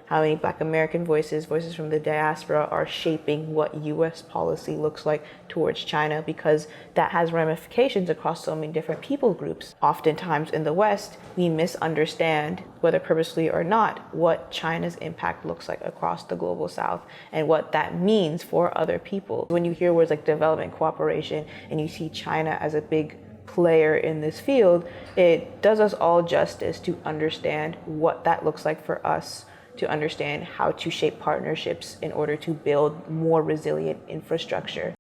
how many Black American voices from the diaspora are shaping what US policy looks like towards China, because that has ramifications across so many different people groups. Oftentimes in the West, we misunderstand, whether purposely or not, what China's impact looks like across the global South and what that means for other people. When you hear words like development cooperation and you see China as a big player in this field, it does us all justice to understand what that looks like for us, to understand how to shape partnerships in order to build more resilient infrastructure.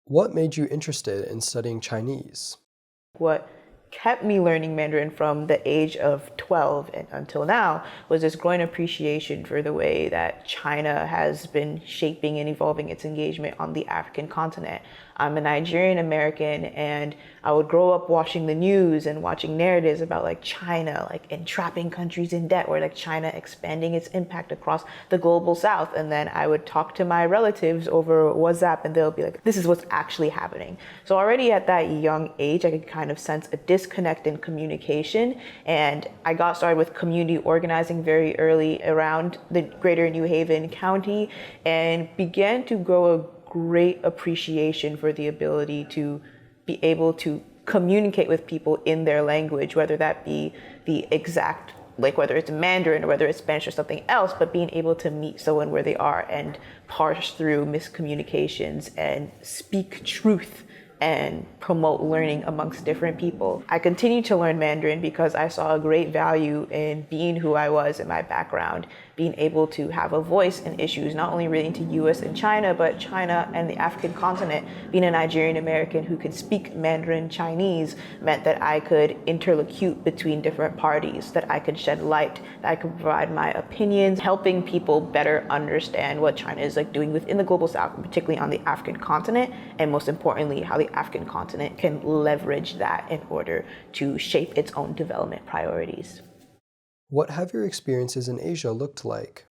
What made you interested in studying Chinese? What kept me learning Mandarin from the age of 12 and until now was this growing appreciation for the way that China has been shaping and evolving its engagement on the African continent. I'm a Nigerian-American, and I would grow up watching the news and watching narratives about like China, like entrapping countries in debt, or like China expanding its impact across the global South. And then I would talk to my relatives over WhatsApp and they'll be like, this is what's actually happening. So already at that young age, I could kind of sense a disconnect in communication. And I got started with community organizing very early around the greater New Haven County and began to grow a great appreciation for the ability to be able to communicate with people in their language, whether that be the exact, like whether it's Mandarin or whether it's Spanish or something else, but being able to meet someone where they are and parse through miscommunications and speak truth and promote learning amongst different people. I continue to learn Mandarin because I saw a great value in being who I was in my background, being able to have a voice in issues not only relating to US and China, but China and the African continent. Being a Nigerian American who could speak Mandarin Chinese meant that I could interlocute between different parties, that I could shed light, that I could provide my opinions, helping people better understand what China is like doing within the global South, particularly on the African continent, and most importantly, how the African continent can leverage that in order to shape its own development priorities. What have your experiences in Asia looked like?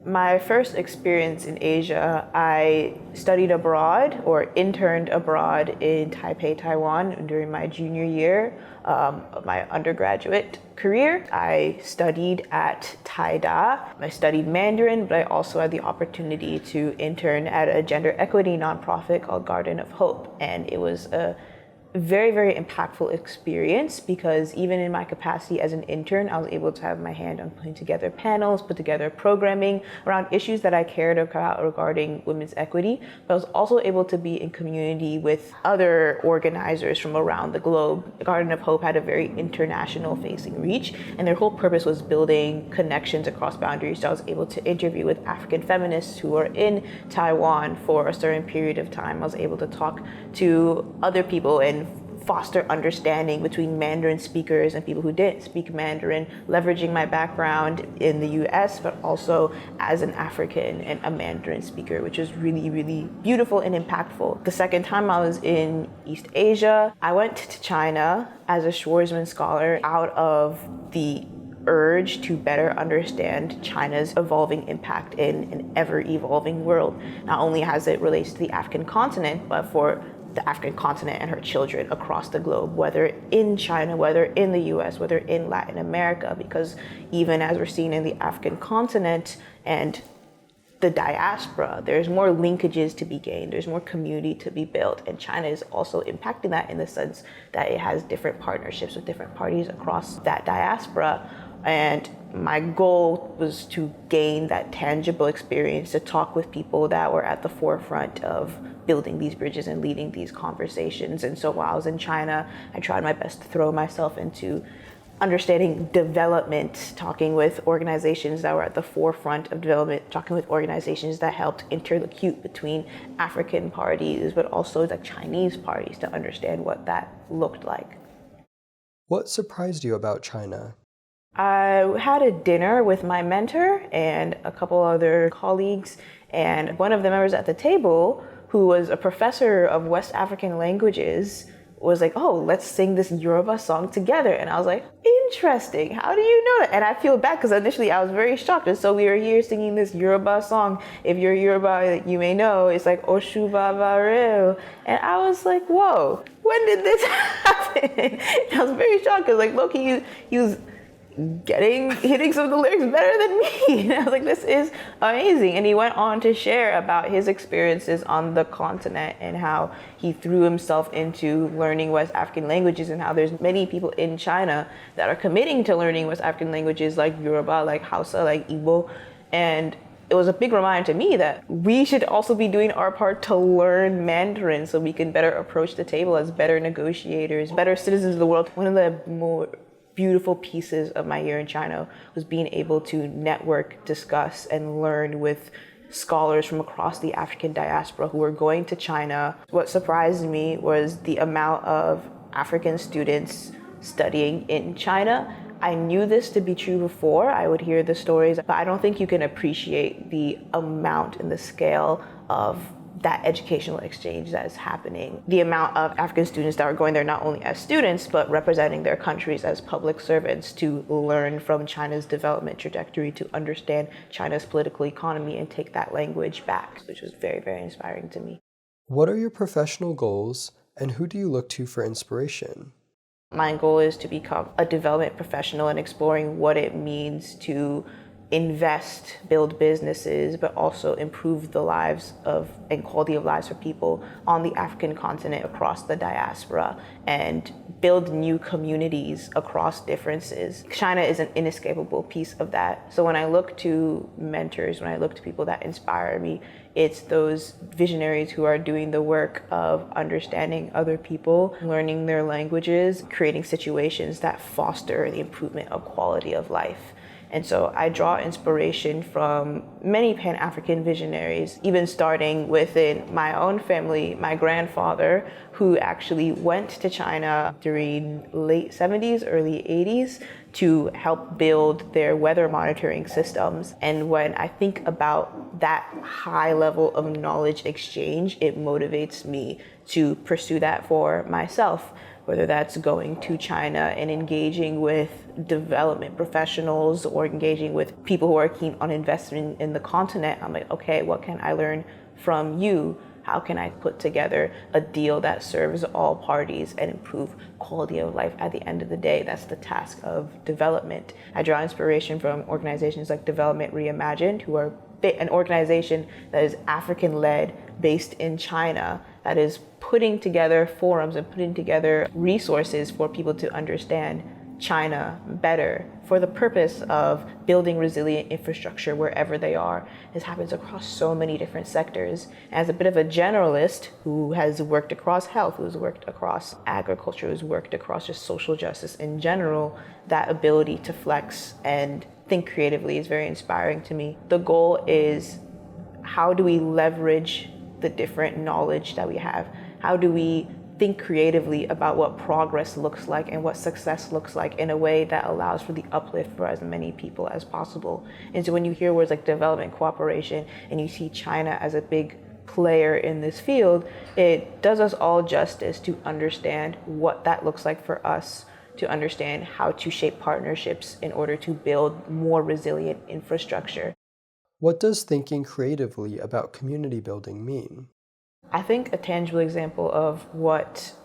My first experience in Asia, I studied abroad or interned abroad in Taipei, Taiwan during my junior year of my undergraduate career. I studied at Taida. I studied Mandarin, but I also had the opportunity to intern at a gender equity nonprofit called Garden of Hope. And it was a very, very impactful experience because even in my capacity as an intern, I was able to have my hand on putting together panels, put together programming around issues that I cared about regarding women's equity. But I was also able to be in community with other organizers from around the globe. Garden of Hope had a very international facing reach, and their whole purpose was building connections across boundaries. So I was able to interview with African feminists who were in Taiwan for a certain period of time. I was able to talk to other people and foster understanding between Mandarin speakers and people who didn't speak Mandarin, leveraging my background in the US, but also as an African and a Mandarin speaker, which was really, really beautiful and impactful. The second time I was in East Asia, I went to China as a Schwarzman scholar out of the urge to better understand China's evolving impact in an ever-evolving world, not only as it relates to the African continent, but for the African continent and her children across the globe, whether in China, whether in the US, whether in Latin America, because even as we're seeing in the African continent and the diaspora, there's more linkages to be gained, there's more community to be built, and China is also impacting that in the sense that it has different partnerships with different parties across that diaspora. And my goal was to gain that tangible experience, to talk with people that were at the forefront of building these bridges and leading these conversations. And so while I was in China, I tried my best to throw myself into understanding development, talking with organizations that were at the forefront of development, talking with organizations that helped interlocute between African parties, but also the Chinese parties to understand what that looked like. What surprised you about China? I had a dinner with my mentor and a couple other colleagues, and one of the members at the table, who was a professor of West African languages, was like, oh, let's sing this Yoruba song together. And I was like, interesting, how do you know that? And I feel bad because initially I was very shocked. And so we were here singing this Yoruba song. If you're Yoruba, you may know, it's like Oshubavare. And I was like, whoa, when did this happen? And I was very shocked because like, look, he was hitting some of the lyrics better than me. And I was like, this is amazing. And he went on to share about his experiences on the continent and how he threw himself into learning West African languages, and how there's many people in China that are committing to learning West African languages like Yoruba, like Hausa, like Igbo. And it was a big reminder to me that we should also be doing our part to learn Mandarin so we can better approach the table as better negotiators, better citizens of the world. One of the more beautiful pieces of my year in China was being able to network, discuss, and learn with scholars from across the African diaspora who were going to China. What surprised me was the amount of African students studying in China. I knew this to be true before. I would hear the stories, but I don't think you can appreciate the amount and the scale of that educational exchange that is happening. The amount of African students that are going there not only as students, but representing their countries as public servants to learn from China's development trajectory, to understand China's political economy and take that language back, which was very, very inspiring to me. What are your professional goals, and who do you look to for inspiration? My goal is to become a development professional and exploring what it means to invest, build businesses, but also improve the lives of and quality of lives for people on the African continent, across the diaspora, and build new communities across differences. China is an inescapable piece of that. So when I look to mentors, when I look to people that inspire me, it's those visionaries who are doing the work of understanding other people, learning their languages, creating situations that foster the improvement of quality of life. And so I draw inspiration from many Pan-African visionaries, even starting within my own family. My grandfather, who actually went to China during late 70s, early 80s, to help build their weather monitoring systems. And when I think about that high level of knowledge exchange, it motivates me to pursue that for myself, whether that's going to China and engaging with development professionals or engaging with people who are keen on investing in the continent. I'm like, okay, what can I learn from you? How can I put together a deal that serves all parties and improve quality of life at the end of the day? That's the task of development. I draw inspiration from organizations like Development Reimagined, who are an organization that is African-led, based in China, that is putting together forums and putting together resources for people to understand China better, for the purpose of building resilient infrastructure wherever they are. This happens across so many different sectors. As a bit of a generalist who has worked across health, who's worked across agriculture, who's worked across just social justice in general, that ability to flex and think creatively is very inspiring to me. The goal is, how do we leverage the different knowledge that we have? How do we think creatively about what progress looks like and what success looks like in a way that allows for the uplift for as many people as possible? And so when you hear words like development cooperation and you see China as a big player in this field, it does us all justice to understand what that looks like for us, to understand how to shape partnerships in order to build more resilient infrastructure. What does thinking creatively about community building mean? I think a tangible example of what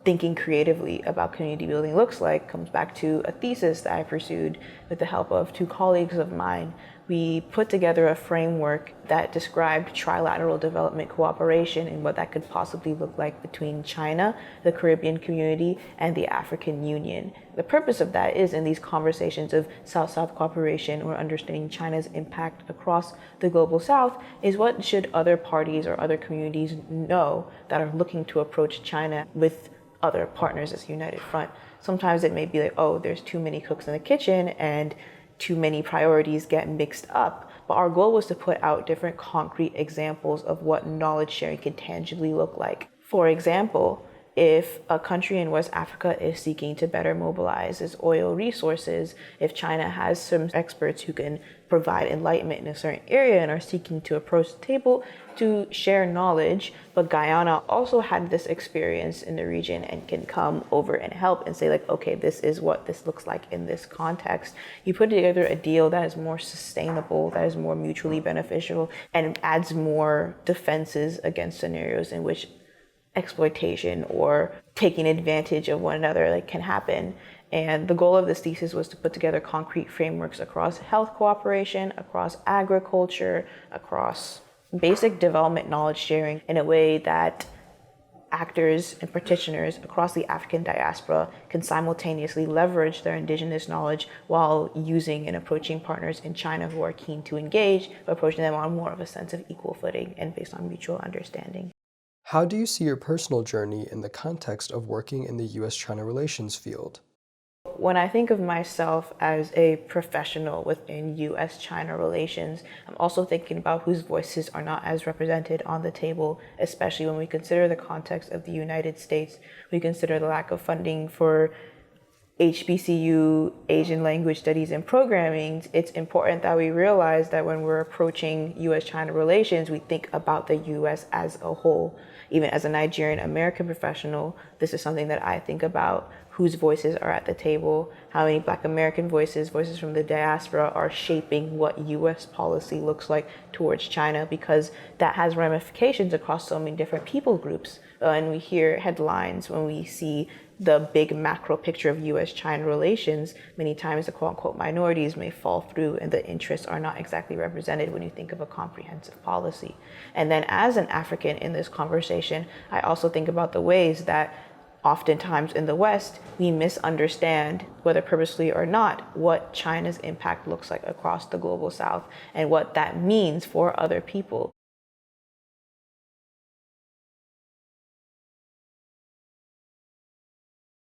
thinking creatively about community building looks like comes back to a thesis that I pursued with the help of two colleagues of mine. We put together a framework that described trilateral development cooperation and what that could possibly look like between China, the Caribbean community, and the African Union. The purpose of that is, in these conversations of South-South cooperation or understanding China's impact across the global South, is what should other parties or other communities know that are looking to approach China with other partners as a united front. Sometimes it may be like, oh, there's too many cooks in the kitchen and too many priorities get mixed up. But our goal was to put out different concrete examples of what knowledge sharing can tangibly look like. For example, if a country in West Africa is seeking to better mobilize its oil resources, if China has some experts who can provide enlightenment in a certain area and are seeking to approach the table to share knowledge, but Guyana also had this experience in the region and can come over and help and say like, okay, this is what this looks like in this context. You put together a deal that is more sustainable, that is more mutually beneficial, and adds more defenses against scenarios in which exploitation or taking advantage of one another can happen. And the goal of this thesis was to put together concrete frameworks across health cooperation, across agriculture, across basic development knowledge sharing in a way that actors and practitioners across the African diaspora can simultaneously leverage their indigenous knowledge while using and approaching partners in China who are keen to engage, but approaching them on more of a sense of equal footing and based on mutual understanding. How do you see your personal journey in the context of working in the US-China relations field? When I think of myself as a professional within US-China relations, I'm also thinking about whose voices are not as represented on the table, especially when we consider the context of the United States. We consider the lack of funding for HBCU, Asian language studies and programming. It's important that we realize that when we're approaching US-China relations, we think about the US as a whole. Even as a Nigerian-American professional, this is something that I think about: whose voices are at the table, how many Black American voices from the diaspora are shaping what US policy looks like towards China, because that has ramifications across so many different people groups. And we hear headlines when we see the big macro picture of US-China relations. Many times the quote-unquote minorities may fall through and the interests are not exactly represented when you think of a comprehensive policy. And then as an African in this conversation, I also think about the ways that oftentimes in the West, we misunderstand, whether purposely or not, what China's impact looks like across the global South and what that means for other people.